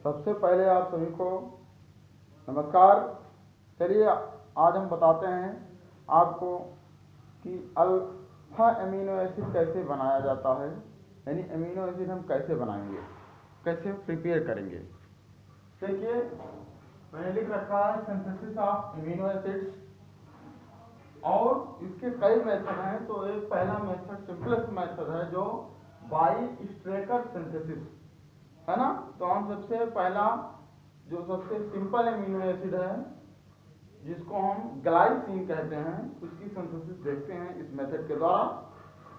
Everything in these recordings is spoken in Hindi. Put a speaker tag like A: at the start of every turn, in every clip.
A: सबसे पहले आप सभी को नमस्कार। चलिए आज हम बताते हैं आपको कि अल्फा एमिनो एसिड कैसे बनाया जाता है, यानी एमिनो एसिड हम कैसे बनाएंगे, कैसे प्रिपेयर करेंगे। देखिए मैंने लिख रखा है सिंथेसिस ऑफ एमिनो एसिड्स, और इसके कई मेथड हैं। तो एक पहला मेथड सिंपलेस्ट मेथड है जो बाई स्ट्रेकर सिंथेसिस है ना। तो हम सबसे पहला जो सबसे सिंपल एमिनो एसिड है जिसको हम ग्लाइसिन कहते हैं, उसकी सिंथेसिस देखते हैं इस मेथड के द्वारा।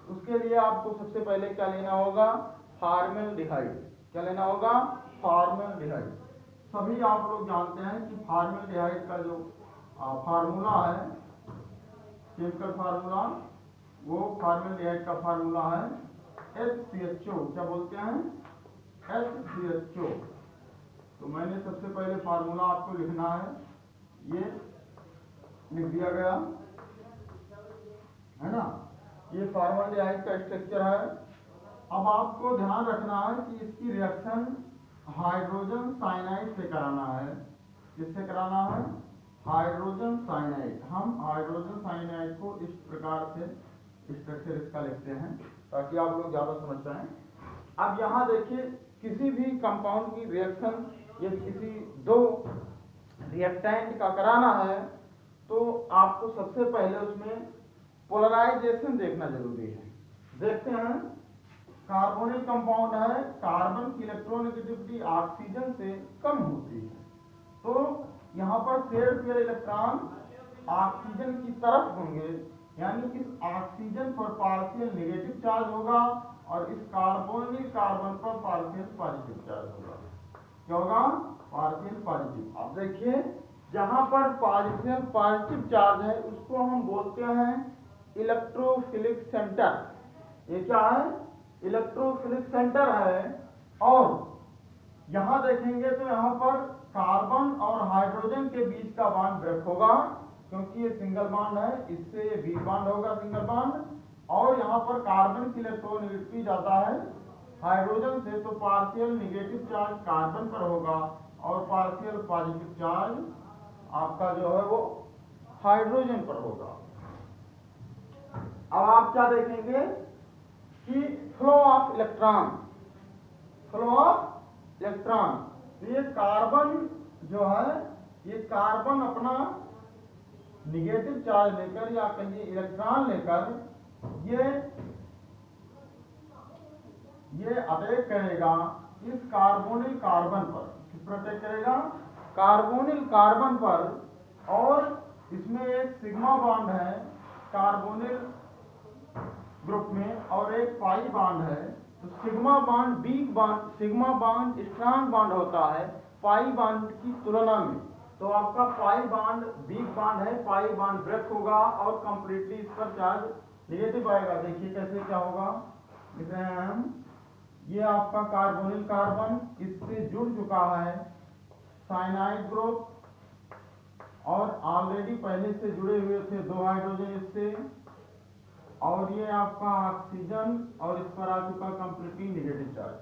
A: उसके लिए आपको सबसे पहले क्या लेना होगा, फॉर्मेल्डिहाइड। क्या लेना होगा, फॉर्मेल्डिहाइड। सभी आप लोग जानते हैं कि फॉर्मेल्डिहाइड का जो फार्मूला है, केमिकल फार्मूला, वो फॉर्मेल्डिहाइड का फार्मूला है HCHO। क्या बोलते हैं, HCHO। तो मैंने सबसे पहले फार्मूला आपको लिखना है, ये लिख दिया गया है ना। ये फॉर्मेल्डिहाइड का स्ट्रक्चर है। अब आपको ध्यान रखना है कि इसकी रिएक्शन हाइड्रोजन साइनाइड से कराना है। किससे कराना है, हाइड्रोजन साइनाइड। हम हाइड्रोजन साइनाइड को इस प्रकार से स्ट्रक्चर इसका लिखते हैं ताकि आप लोग ज्यादा समझ पाएं। अब यहाँ देखिए, किसी भी कंपाउंड की रिएक्शन या किसी दो रिएक्टेंट का कराना है तो आपको सबसे पहले उसमें पोलराइजेशन देखना जरूरी है। देखते हैं, कार्बोनिल कंपाउंड है, कार्बन की इलेक्ट्रोनेगेटिविटी ऑक्सीजन से कम होती है, तो यहाँ पर शेयर्ड पेयर इलेक्ट्रॉन ऑक्सीजन की तरफ होंगे, यानी इस ऑक्सीजन पर पार्शियल नेगेटिव चार्ज होगा और इस कार्बोनिल कार्बन पर पार्शियल पॉजिटिव चार्ज होगा। क्या होगा, पार्शियल पॉजिटिव। अब देखिए, जहां पर पार्शियल पॉजिटिव चार्ज है उसको हम बोलते हैं इलेक्ट्रोफिलिक सेंटर। ये क्या है, इलेक्ट्रोफिलिक सेंटर है। और यहां देखेंगे तो यहां पर कार्बन और हाइड्रोजन के बीच का बॉन्ड ब्रेक होगा, क्योंकि ये सिंगल बॉन्ड है, इससे ये वी बॉन्ड होगा, सिंगल बॉन्ड। और यहाँ पर कार्बन की इलेक्ट्रोनेगेटिविटी जाता है हाइड्रोजन से, तो पार्शियल नेगेटिव चार्ज कार्बन पर होगा और पार्शियल पॉजिटिव चार्ज आपका जो है वो हाइड्रोजन पर होगा। अब आप क्या देखेंगे कि flow of electron, flow of electron. ये कार्बन जो है, ये कार्बन अपना निगेटिव चार्ज लेकर या कहिए इलेक्ट्रॉन लेकर ये अटैक करेगा इस कार्बोनिल कार्बन पर। किस पर अटैक करेगा, कार्बोनिल कार्बन पर। और इसमें एक सिग्मा बॉन्ड है कार्बोनिल ग्रुप में और एक पाई बॉन्ड है। तो sigma bond weak bond, sigma bond strong bond होता है पाई बॉन्ड की तुलना में। तो आपका पाई बॉन्ड वीक बॉन्ड है, पाई बॉन्ड ब्रेक होगा और कंप्लीटली इस पर चार्ज नेगेटिव आएगा। देखिए कैसे क्या होगा, लिख रहे हैं हम। ये आपका कार्बोनिल कार्बन इससे जुड़ चुका है साइनाइड ग्रुप, और ऑलरेडी पहले से जुड़े हुए थे दो हाइड्रोजन इससे, और ये आपका ऑक्सीजन और इस पर आ चुका कंप्लीटली नेगेटिव चार्ज।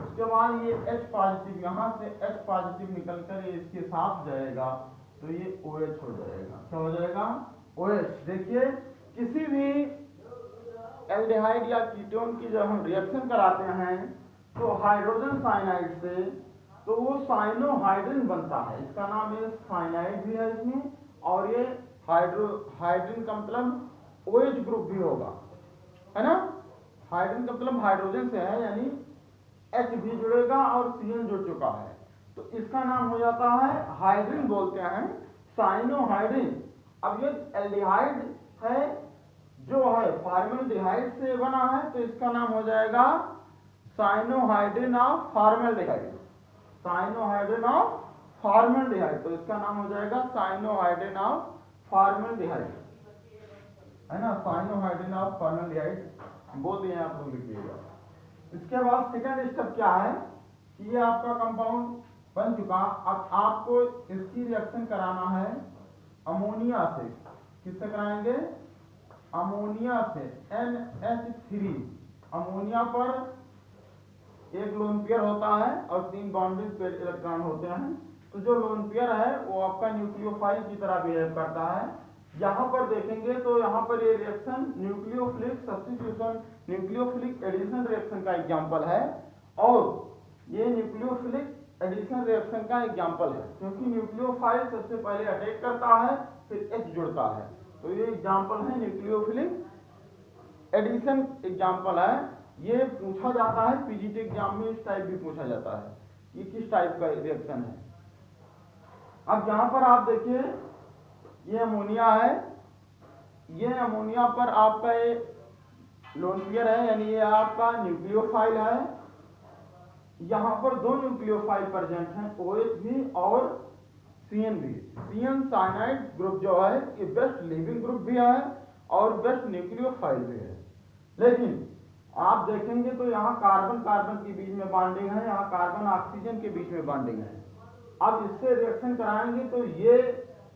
A: उसके बाद ये H पॉजिटिव, यहाँ से H पॉजिटिव निकलकर ये इसके साथ जाएगा तो ये OH हो जाएगा। क्या हो जाएगा, OH। देखिए, किसी भी एल्डिहाइड या कीटोन की जब हम रिएक्शन कराते हैं तो हाइड्रोजन साइनाइड से, तो वो साइनोहाइड्रिन बनता है। इसका नाम है, साइनाइड भी है इसमें, और ये हाइड्रोजन का मतलब OH ग्रुप भी होगा, है ना। हाइड्रोजन का मतलब हाइड्रोजन से है, यानी H भी जुड़ेगा और CN जुड़ चुका है, तो इसका नाम हो जाता है हाइड्रिन, बोलते हैं साइनोहाइड्रिन। अब ये एल्डिहाइड है जो है फॉर्मेल्डिहाइड से बना है, तो इसका नाम हो जाएगा cyanohydrin of formaldehyde, cyanohydrin of formaldehyde. तो इसका नाम हो जाएगा साइनोहाइड्रिन ऑफ फॉर्मेल्डिहाइड, है ना, साइनोहाइड्रिन ऑफ फॉर्मेल्डिहाइड बोल दिए, आप लोग लिखिएगा। इसके बाद सेकंड स्टेप क्या है कि ये आपका कंपाउंड बन चुका। अब आपको इसकी रिएक्शन कराना है अमोनिया से। किससे कराएंगे, अमोनिया से, NH3। अमोनिया पर एक लोन पेयर होता है और 3 बाउंड्री पेयर इलेक्ट्रॉन होते हैं। तो जो लोन पेयर है वो आपका न्यूक्लियोफाइल की तरह बिहेव करता है। यहाँ पर देखेंगे तो यहाँ पर ये reaction nucleophilic substitution nucleophilic addition reaction का एग्जाम्पल है, और ये न्यूक्लियोफिलिक एडिशन रिएक्शन का एग्जाम्पल है, क्योंकि न्यूक्लियोफाइल सबसे पहले अटैक करता है फिर H जुड़ता है। तो ये एग्जाम्पल है न्यूक्लियोफिलिक एडिशन एग्जाम्पल है। ये पूछा जाता है पीजीटी एग्जाम में, इस टाइप भी पूछा जाता है ये किस टाइप का रिएक्शन है। अब यहाँ पर आप देखिए ये अमोनिया है, ये अमोनिया पर आपका ये लोन पेयर है, यानी ये आपका न्यूक्लियोफाइल है। यहाँ पर 2 न्यूक्लियोफाइल प्रेजेंट हैं, OH भी और CN भी। CN साइनाइड ग्रुप जो है ये बेस्ट लिविंग ग्रुप भी है और बेस्ट न्यूक्लियोफाइल भी है। लेकिन आप देखेंगे तो यहाँ कार्बन कार्बन के बीच में बॉन्डिंग है, यहाँ कार्बन ऑक्सीजन के बीच में बॉन्डिंग है। अब इससे रिएक्शन कराएंगे तो ये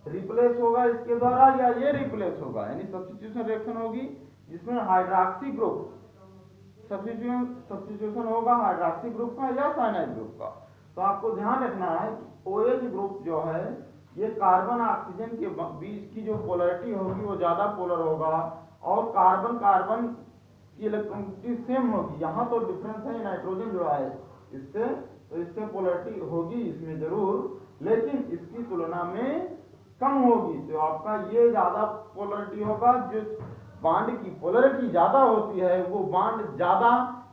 A: रिप्लेस होगा इसके द्वारा या ये रिप्लेस होगा, यानी सब्स्टिट्यूशन रिएक्शन होगी जिसमें हाइड्रॉक्सी ग्रुप सब्स्टिट्यूशन होगा हाइड्रॉक्सी ग्रुप का या साइनाइड ग्रुप का। तो आपको ध्यान रखना है कि OH ग्रुप जो है ये कार्बन ऑक्सीजन के बीच की जो पोलरिटी होगी वो ज्यादा पोलर होगा और कार्बन कार्बन की इलेक्ट्रॉनिटी सेम होगी। यहाँ तो डिफरेंस है, नाइट्रोजन जुड़ा है इससे, तो इससे पोलरिटी होगी इसमें जरूर, लेकिन इसकी तुलना में कम होगी। तो आपका ये ज्यादा पोलरिटी होगा, जो बॉन्ड की पोलरिटी ज्यादा होती है वो बॉन्ड ज्यादा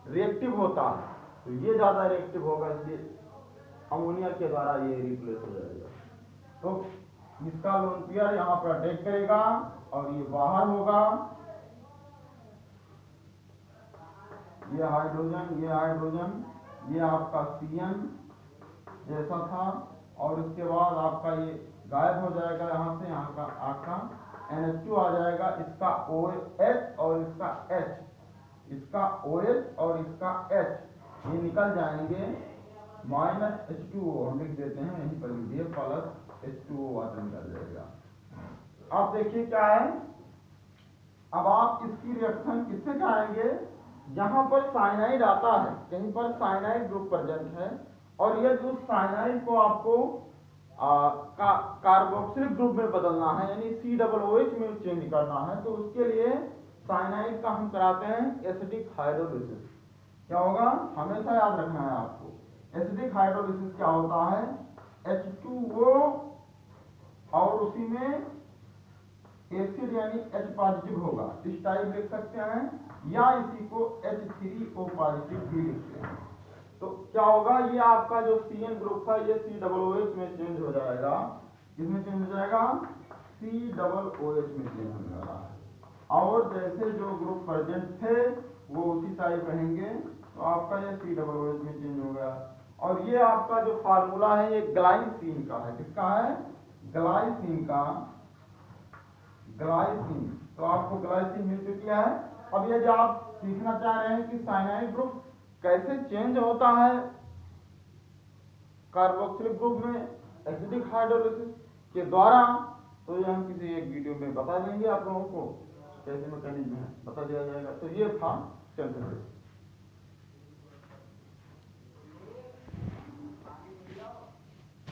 A: रिएक्टिव होता है, तो ये ज्यादा रिएक्टिव होगा, इसलिए अमोनिया के द्वारा ये रिप्लेस हो जाएगा। तो इसका लोन पेयर यहाँ पर अटैक करेगा और ये बाहर होगा, ये हाइड्रोजन ये आपका CN जैसा था, और उसके बाद आपका ये गायब हो जाएगा यहाँ से, यहाँ का आपका NH2 आ जाएगा, इसका OH और इसका H, इसका OH और इसका H ये निकल जाएंगे, माइनस H2O हम लिख देते हैं यहीं पर लिख दिए, प्लस H2O वाटर निकल जाएगा। अब देखिए क्या है, अब आप इसकी रिएक्शन किससे कराएंगे, जहां पर साइनाइड आता है, कहीं पर साइनाइड ग्रुप प्रेजेंट है और ये जो साइनाइड को आपको कार्बोक्सिलिक ग्रुप में बदलना है, यानी COOH में चेंज करना है, तो उसके लिए साइनाइड का हम कराते हैं एसिडिक हाइड्रोलिसिस। क्या होगा, हमेशा याद रखना है आपको, एसिडिक हाइड्रोलिसिस क्या होता है, H2O और उसी में एसिड यानी H पॉजिटिव होगा, इस टाइप लिख सकते हैं, या इसी को H3O पॉजिटिव भी लिखते हैं। तो क्या होगा, ये आपका जो CN ग्रुप है ये COOH में चेंज हो जाएगा, किसमें चेंज हो जाएगा, COOH में चेंज होने वाला है, और जैसे जो ग्रुप प्रेजेंट थे वो उसी टाइप रहेंगे, तो आपका ये COOH में चेंज हो गया। और ये आपका जो फार्मूला है ये ग्लाइसिन का है, किसका है, ग्लाइसिन का, ग्लाइसिन। तो आपको ग्लाइसिन मिल चुकी है। अब यदि आप सीखना चाह रहे हैं कि साइनाइड ग्रुप कैसे चेंज होता है कार्बोक्सिलिक ग्रुप में एसिडिक हाइड्रोलिसिस के द्वारा, तो ये हम किसी एक वीडियो में बता देंगे आप लोगों को, कैसे मैकेनिज्म है बता दिया जाएगा। तो ये था सिंथेसिस।